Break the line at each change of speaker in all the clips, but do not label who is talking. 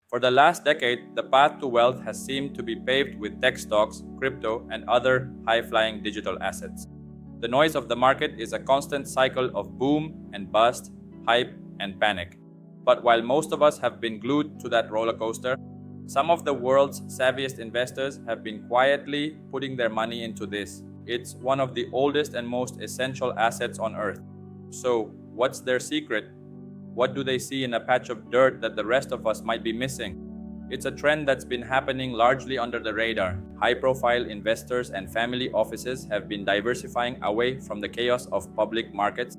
For the last decade, the path to wealth has seemed to be paved with tech stocks, crypto, and other high-flying digital assets. The noise of the market is a constant cycle of boom and bust, hype and panic. But while most of us have been glued to that roller coaster, some of the world's savviest investors have been quietly putting their money into this. It's one of the oldest and most essential assets on earth. So, what's their secret? What do they see in a patch of dirt that the rest of us might be missing? It's a trend that's been happening largely under the radar. High-profile investors and family offices have been diversifying away from the chaos of public markets.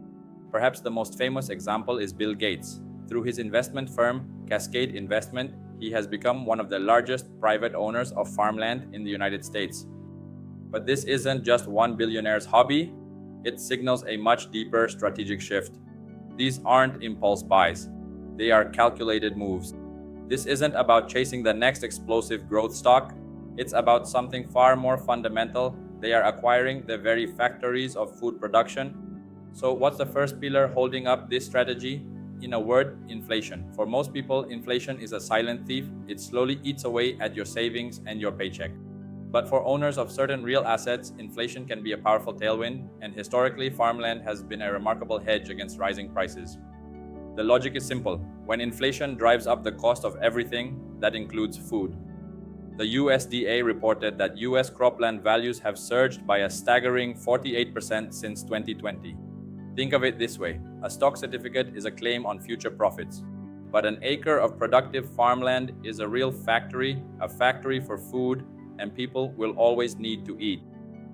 Perhaps the most famous example is Bill Gates. Through his investment firm, Cascade Investment, he has become one of the largest private owners of farmland in the United States. But this isn't just one billionaire's hobby, it signals a much deeper strategic shift. These aren't impulse buys, they are calculated moves. This isn't about chasing the next explosive growth stock, it's about something far more fundamental. They are acquiring the very factories of food production. So, what's the first pillar holding up this strategy? In a word, inflation. For most people, inflation is a silent thief. It slowly eats away at your savings and your paycheck. But for owners of certain real assets, inflation can be a powerful tailwind, and historically, farmland has been a remarkable hedge against rising prices. The logic is simple. When inflation drives up the cost of everything, that includes food. The USDA reported that US cropland values have surged by a staggering 48% since 2020. Think of it this way: a stock certificate is a claim on future profits, but an acre of productive farmland is a real factory, a factory for food, and people will always need to eat.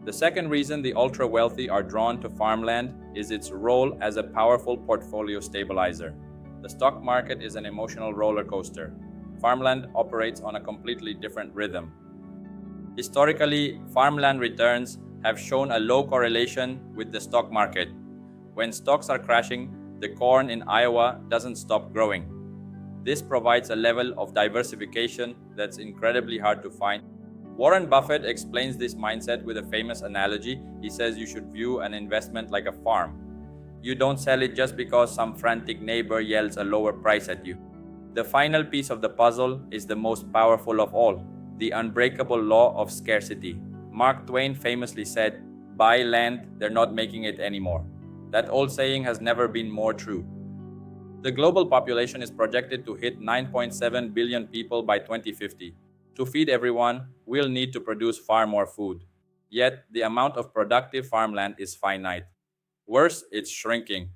The second reason the ultra-wealthy are drawn to farmland is its role as a powerful portfolio stabilizer. The stock market is an emotional roller coaster. Farmland operates on a completely different rhythm. Historically, farmland returns have shown a low correlation with the stock market. When stocks are crashing, the corn in Iowa doesn't stop growing. This provides a level of diversification that's incredibly hard to find. Warren Buffett explains this mindset with a famous analogy. He says you should view an investment like a farm. You don't sell it just because some frantic neighbor yells a lower price at you. The final piece of the puzzle is the most powerful of all, the unbreakable law of scarcity. Mark Twain famously said, "Buy land, they're not making it anymore." That old saying has never been more true. The global population is projected to hit 9.7 billion people by 2050. To feed everyone, we'll need to produce far more food. Yet, the amount of productive farmland is finite. Worse, it's shrinking.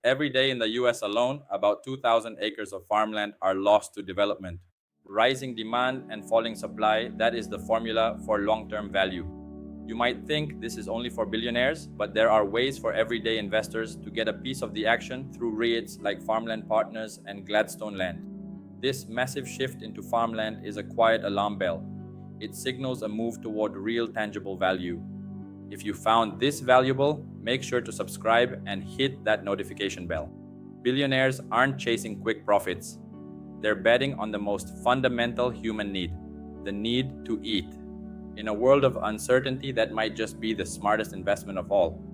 Every day in the US alone, about 2,000 acres of farmland are lost to development. Rising demand and falling supply, that is the formula for long-term value. You might think this is only for billionaires, but there are ways for everyday investors to get a piece of the action through REITs like Farmland Partners and Gladstone Land. This massive shift into farmland is a quiet alarm bell. It signals a move toward real tangible value. If you found this valuable, make sure to subscribe and hit that notification bell. Billionaires aren't chasing quick profits. They're betting on the most fundamental human need, the need to eat. In a world of uncertainty, that might just be the smartest investment of all.